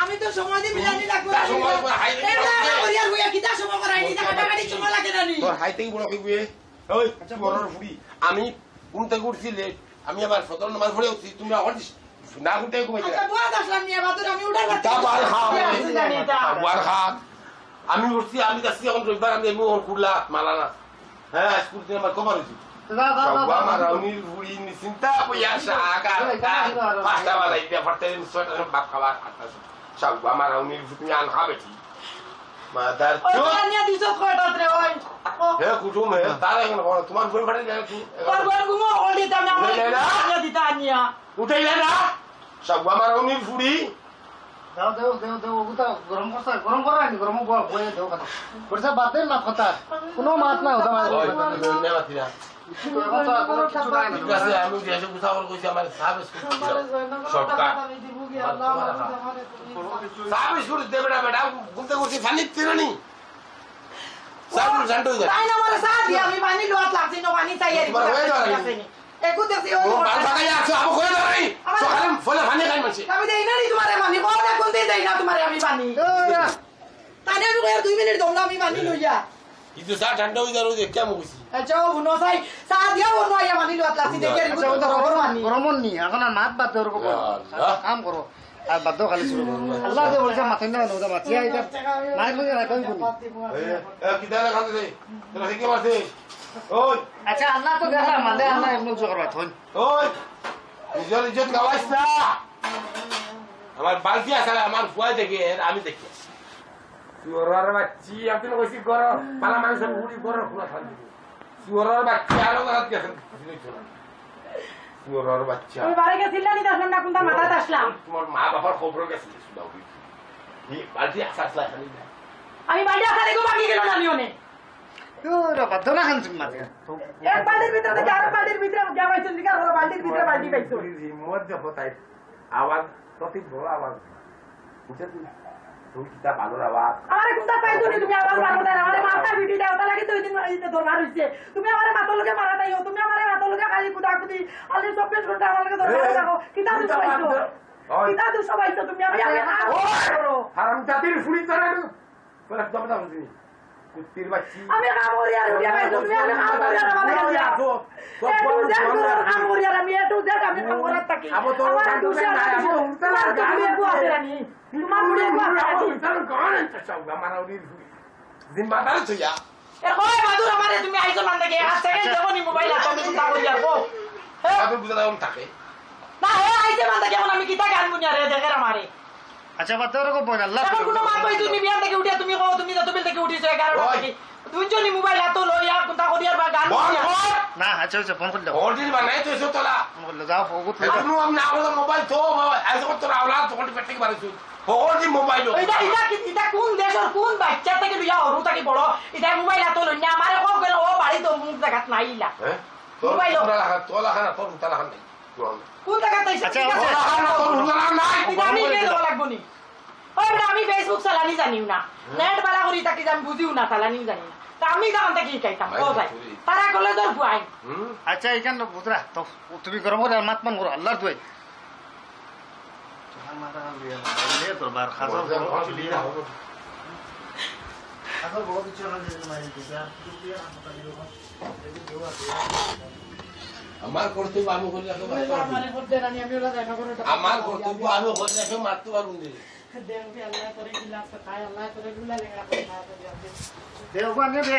আমি তো সময় দিয়ে মিলানি লাগবো সময় হাই করিয়ার হইয়া কিটা সময় করাইনি টাকাটি সময় লাগে না নি তোর হাই থেকে বড় কইবে ওই বড়র ফুড়ি আমি কোন থেকে উঠছি লেট আমি আবার সদর নামাজ পড়ে উঠছি তুমি এখন না উঠে ঘুমাইতে আচ্ছা বুয়া আসলাম নিয়ে বাদুর আমি উঠার তা বার খা আমি উঠছি আমি যাচ্ছি এখন রবিবার আমি এমনি ওর কুড়লা মালানা হ্যাঁ স্কুল থেকে আমার কবার হয়েছি আমার রাউনির বুড়ি নিশ্চিন্তা বইয়া শাকা পাঁচটা বাজাই ব্যাপারটা ছয়টা বাপ খাবার সাগু আমার রাউনির তুমি আন খাবে ঠিক মাদার নিয়ে দিছ কয়টা রে ওই হে কুটুম হে তারা এখন তোমার বই ফাটে যায় কি তোর বই গুমো ওলি দাম না দিতা নিয়া উঠাইলে না সাগু আমার রাউনির বুড়ি দাও দাও দাও দাও ওটা গরম করা নি গরম বয়ে দাও কথা পয়সা বাদ দে না কথা কোনো মাত না ওটা মার নেমাতি না ঠিক আছে আমি দেশে কোথাও কইছি আমার সার্ভিস শর্টকাট সার্ভিস করে দে বেটা ঘুরতে ঘুরতে পানি তিরানি সার্ভিস জানতো যা তাই না আমার সাথ দিয়া আমি পানি লোট লাগছে না পানি চাই আর একু দেখি ও বাল বাগাই আছে আবো কই ধরে সকালে ফলে পানি খাই মানছি আমি দেই না নি তোমারে পানি কোন না কোন দেই না তোমারে আমি পানি তাই না আমি 2 মিনিট দমলা আমি পানি লইয়া ইদু সা ঠান্ডা হই যারো দেখে আমি কইছি আচ্ছা উনো চাই সা দিয়া উনো আইয়া পানি লোট লাগছে দেখি আর বুঝো ধরো পানি গরম নি এখন আর মাত বাদ দে কাম করো আর বাদ দাও খালি শুরু আল্লাহ দে বলছে মাথা না ওটা মাথিয়া এটা মাইক লইয়া না কই কোন এ কি দানা খাতে দে তোরা কি মারছে ওই আচ্ছা আল্লাহ তো দেখা মানে আল্লাহ এমন জোর করবা থন ওই নিজের ইজ্জত গাওয়াইস না আমার বালতি আছে আমার ফুয়াই দেখে আমি দেখি সুরার বাচ্চি আপনি কইছি গর পালা মানুষ উড়ি গর খোলা থাকি সুরার বাচ্চি আলো রাত গেছেন সুরার বাচ্চা তুমি বাড়ি গেছিলা নি দেখলাম না কোনটা মাথাতে আসলাম তোমার মা বাবার খবর গেছে সুদাও এই বালতি আসাস লাগানি আমি বাড়ি আসারে গো বাকি গেল না নিওনে ওরা বাদ না খান তুমি মাথা এক বালতির ভিতরে থেকে আরেক বালতির ভিতরে গিয়া পাইছেন দিকা ওরা বালতির ভিতরে বালতি পাইছো রিমোট যে হতাই আওয়াজ প্রতি বড় আওয়াজ বুঝছিস তুই কিটা ভালো আওয়াজ আমারে কোনটা পাইছো নি তুমি আওয়াজ মারো না আমারে মাথা ভিডি দাও তা লাগি তো দিন দরবার হইছে তুমি আমারে মাথা লগে মারা তাইও তুমি আমারে মাথা লগে খালি কুদা কুদি আলি 24 ঘন্টা আমার লগে দরবার রাখো কিটা দুষ পাইছো কিটা দুষ পাইছো তুমি আমি করো হারাম জাতির ফুড়ি তোরা তোরা দম দাও তুমি কুত্তির বাচ্চি আমি কামড়িয়া রুইয়া পাইছো তুমি আমি কামড়িয়া আমারে যাও কামড়িয়া আমি এটু দেখ আমি কামড়াত থাকি আবো তো দুষে না আবো উল্টালা গাড়ি বুয়া দেরানি তোমার মুড়ে বুয়া দেরানি উল্টালা গান চাও আমার ওই জিম্বাদার তুইয়া এ কই বাদুর আমারে তুমি আইছো মান দেখে আজ থেকে দেবনি মোবাইল হাতে তুমি তা কই যাবো বাদুর বুঝা দাও থাকে না হে আইছে মান দেখে এখন আমি কিটা গান গুনিয়া রে দেখে আমারে আচ্ছা বাদ দাও রকম বল আল্লাহ এখন কোনো মা কই তুমি বিয়ার থেকে উঠিয়া তুমি কও তুমি যত বিল থেকে উঠিছো 11টা থেকে দুইজনই মোবাইল হাতে লইয়া কোনটা করিয়ার বা গান গুনিয়া না আচ্ছা আচ্ছা ফোন করে দাও ওদিন বানাই তো তোলা বল যাও ফোগু আমি না আমার মোবাইল তো আজ কত আওলা তো কোন পেটে বাড়াইছো ওদি মোবাইল এটা কোন দেশের কোন বাচ্চা থেকে লইয়া হরু থেকে বড় এটা মোবাইল হাতে লইয়া আমারে কও গেল ও বাড়ি তো মুখ দেখাত নাইলা হ্যাঁ মোবাইল তোলা খানা তোর তালা খান নাই কোন জায়গা তাইছে আচ্ছা তোলা খানা তোর তালা নাই আমি কে দেব লাগবো নি ওই আমি ফেসবুক চালানি জানিও না নেট বালা করি তাকি জানি বুঝিও না চালানি জানি না তা আমি দাম থেকে খাইতাম ও ভাই তারা গলে তোর বুয়াই আচ্ছা এখান বুঝরা তো তুমি গরম করে মাত মান করো আল্লাহর দুই দরবার খাজা বহুত কিছু আমার কর্তব্য আমি করে রাখো আমার কর্তব্য আমি করে রাখো মারতে পারবো না দেওবান নেবে